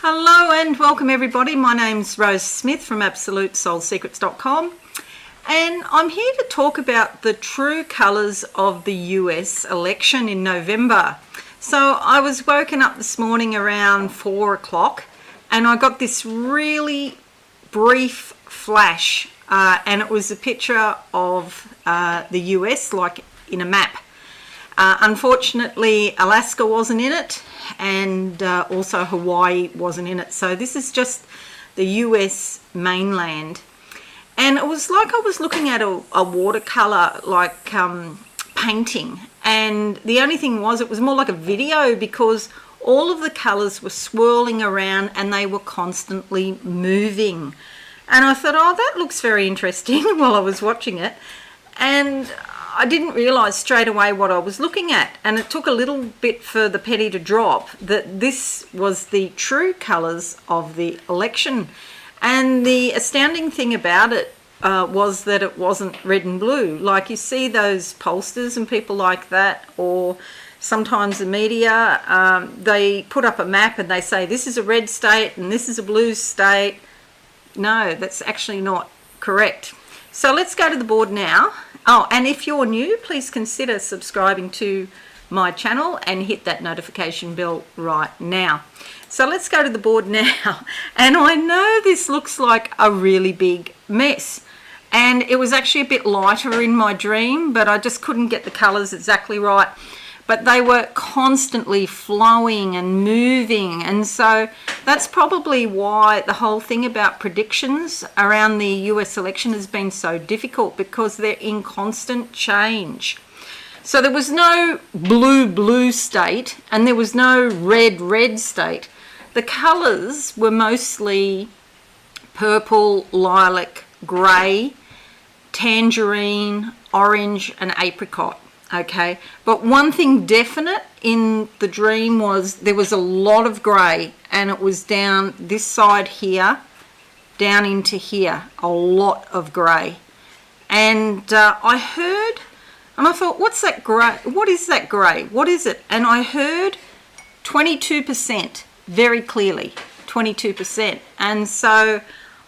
Hello and welcome everybody. My name's Rose Smith from AbsoluteSoulSecrets.com and I'm here to talk about the true colours of the US election in November. So I was woken up this morning around 4 o'clock and I got this really brief flash and it was a picture of the US like in a map. Unfortunately, Alaska wasn't in it and also Hawaii wasn't in it. So this is just the US mainland. And it was like I was looking at a watercolour like painting. And the only thing was it was more like a video because all of the colours were swirling around and they were constantly moving. And I thought, oh, that looks very interesting while I was watching it. And I didn't realise straight away what I was looking at, and it took a little bit for the penny to drop that this was the true colours of the election. And the astounding thing about it was that it wasn't red and blue. Like you see those pollsters and people like that, or sometimes the media, they put up a map and they say this is a red state and this is a blue state. No, that's actually not correct. So let's go to the board now. Oh, and if you're new, please consider subscribing to my channel and hit that notification bell right now. So let's go to the board now. And I know this looks like a really big mess. And it was actually a bit lighter in my dream, but I just couldn't get the colours exactly right. But they were constantly flowing and moving. And so that's probably why the whole thing about predictions around the US election has been so difficult, because they're in constant change. So there was no blue state and there was no red state. The colours were mostly purple, lilac, grey, tangerine, orange and apricot. Okay, but one thing definite in the dream was there was a lot of grey, and it was down this side here, down into here, a lot of grey. And I heard, and I thought, what's that grey? What is that grey? What is it? And I heard 22%, very clearly, 22%. And so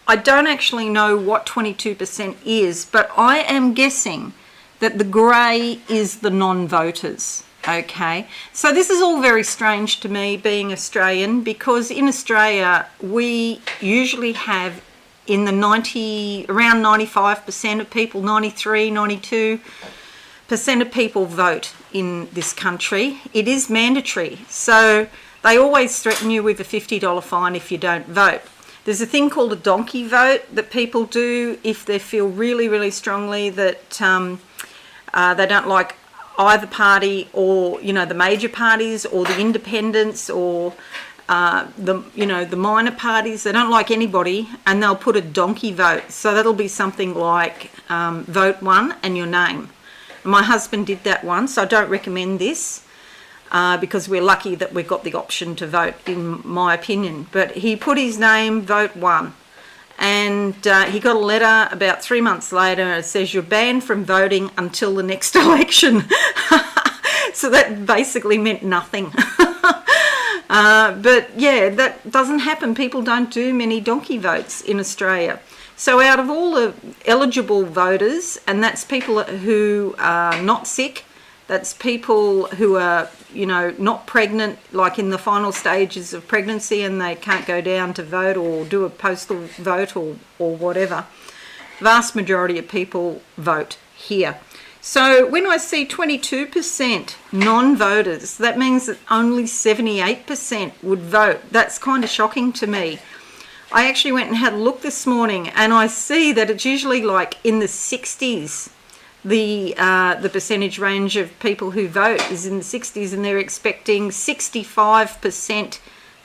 I don't actually know what 22% is, but I am guessing that the grey is the non-voters, okay? So this is all very strange to me being Australian, because in Australia we usually have in the around 95% of people, 93, 92% of people vote in this country. It is mandatory, so they always threaten you with a $50 fine if you don't vote. There's a thing called a donkey vote that people do if they feel really, really strongly that they don't like either party, or the major parties, or the independents, or the minor parties. They don't like anybody, and they'll put a donkey vote. So that'll be something like vote one and your name. My husband did that once. I don't recommend this because we're lucky that we've got the option to vote, in my opinion. But he put his name, vote one. And he got a letter about 3 months later, and it says you're banned from voting until the next election. So that basically meant nothing. But yeah, that doesn't happen. People don't do many donkey votes in Australia. So out of all the eligible voters, and that's people who are not sick, that's people who are, not pregnant, like in the final stages of pregnancy and they can't go down to vote or do a postal vote or whatever. Vast majority of people vote here. So when I see 22% non-voters, that means that only 78% would vote. That's kind of shocking to me. I actually went and had a look this morning, and I see that it's usually like in the 60s. The percentage range of people who vote is in the 60s, and they're expecting 65%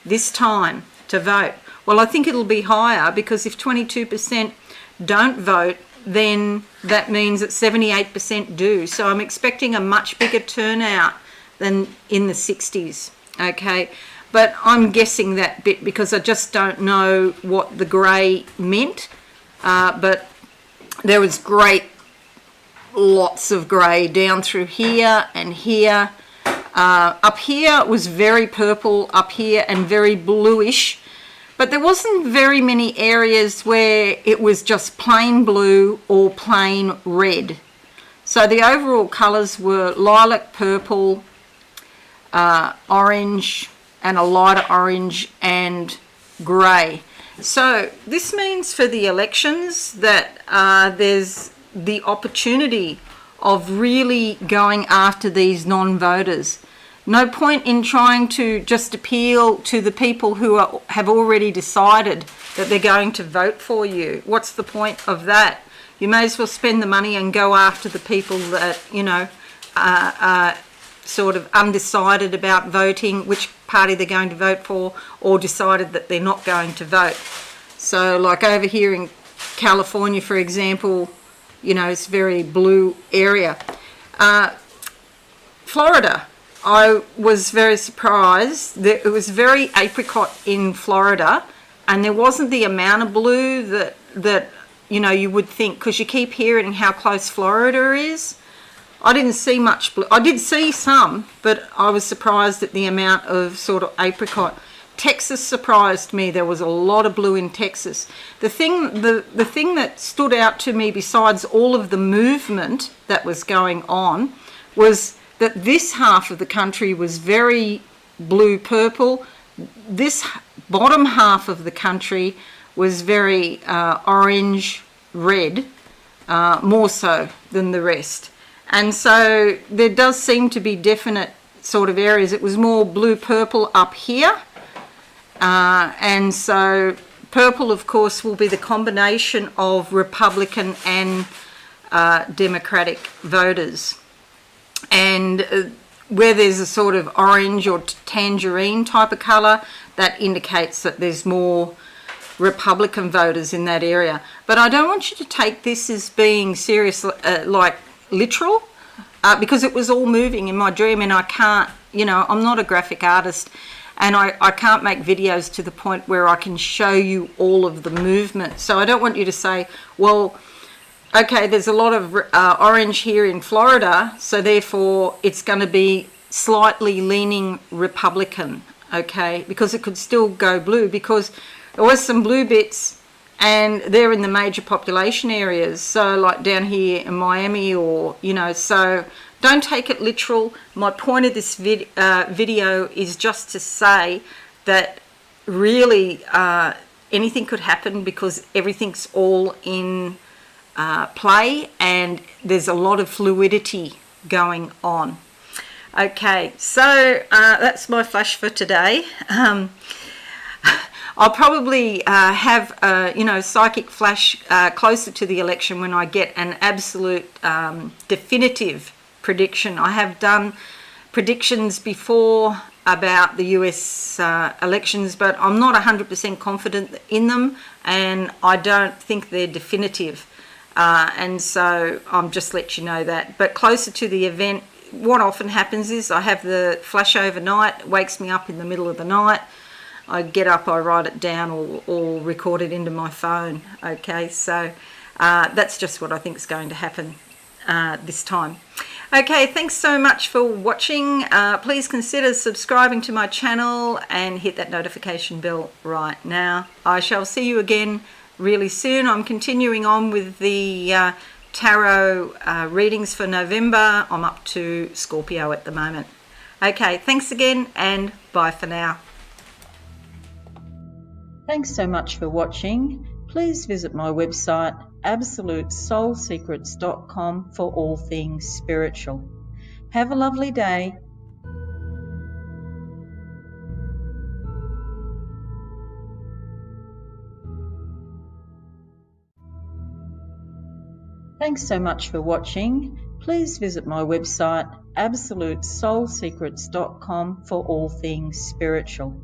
this time to vote. Well, I think it'll be higher, because if 22% don't vote, then that means that 78% do. So I'm expecting a much bigger turnout than in the 60s, okay? But I'm guessing that bit because I just don't know what the grey meant. But there was lots of grey down through here and here. Up here was very purple up here and very bluish But there wasn't very many areas where it was just plain blue or plain red. So the overall colours were lilac, purple, orange, and a lighter orange and grey. So this means for the elections that there's the opportunity of really going after these non-voters. No point in trying to just appeal to the people who have already decided that they're going to vote for you. What's the point of that? You may as well spend the money and go after the people that, you know, are sort of undecided about voting, which party they're going to vote for, or decided that they're not going to vote. So like over here in California, for example, you know, it's a very blue area. Florida, I was very surprised that it was very apricot in Florida, and there wasn't the amount of blue that you know you would think, because you keep hearing how close Florida is. I didn't see much blue. I did see some, but I was surprised at the amount of sort of apricot. Texas surprised me. There was a lot of blue in Texas. The thing that stood out to me, besides all of the movement that was going on, was that this half of the country was very blue-purple. This bottom half of the country was very orange-red, more so than the rest. And so there does seem to be definite sort of areas. It was more blue-purple up here. And so purple, of course, will be the combination of Republican and Democratic voters. And where there's a sort of orange or tangerine type of colour, that indicates that there's more Republican voters in that area. But I don't want you to take this as being serious, like literal, because it was all moving in my dream, and I can't, you know, I'm not a graphic artist, and I can't make videos to the point where I can show you all of the movement. So I don't want you to say, well, okay, there's a lot of orange here in Florida, so therefore it's going to be slightly leaning Republican, okay? Because it could still go blue, because there was some blue bits, and they're in the major population areas, so like down here in Miami, or, you know, so don't take it literal. My point of this video is just to say that really anything could happen, because everything's all in play, and there's a lot of fluidity going on. Okay, so that's my flash for today. I'll probably have you know, psychic flash closer to the election, when I get an absolute definitive prediction. I have done predictions before about the US elections, but I'm not 100% confident in them, and I don't think they're definitive. And so I'm just let you know that. But closer to the event, what often happens is I have the flash overnight, it wakes me up in the middle of the night. I get up, I write it down, or record it into my phone. Okay, so that's just what I think is going to happen this time. Okay, thanks so much for watching. Please consider subscribing to my channel and hit that notification bell right now. I shall see you again really soon. I'm continuing on with the tarot readings for November. I'm up to Scorpio at the moment. Okay, thanks again, and bye for now. Thanks so much for watching. Please visit my website absolutesoulsecrets.com for all things spiritual. Have a lovely day. Thanks so much for watching. Please visit my website absolutesoulsecrets.com for all things spiritual.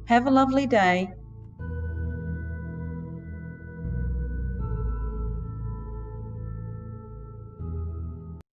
Have a lovely day.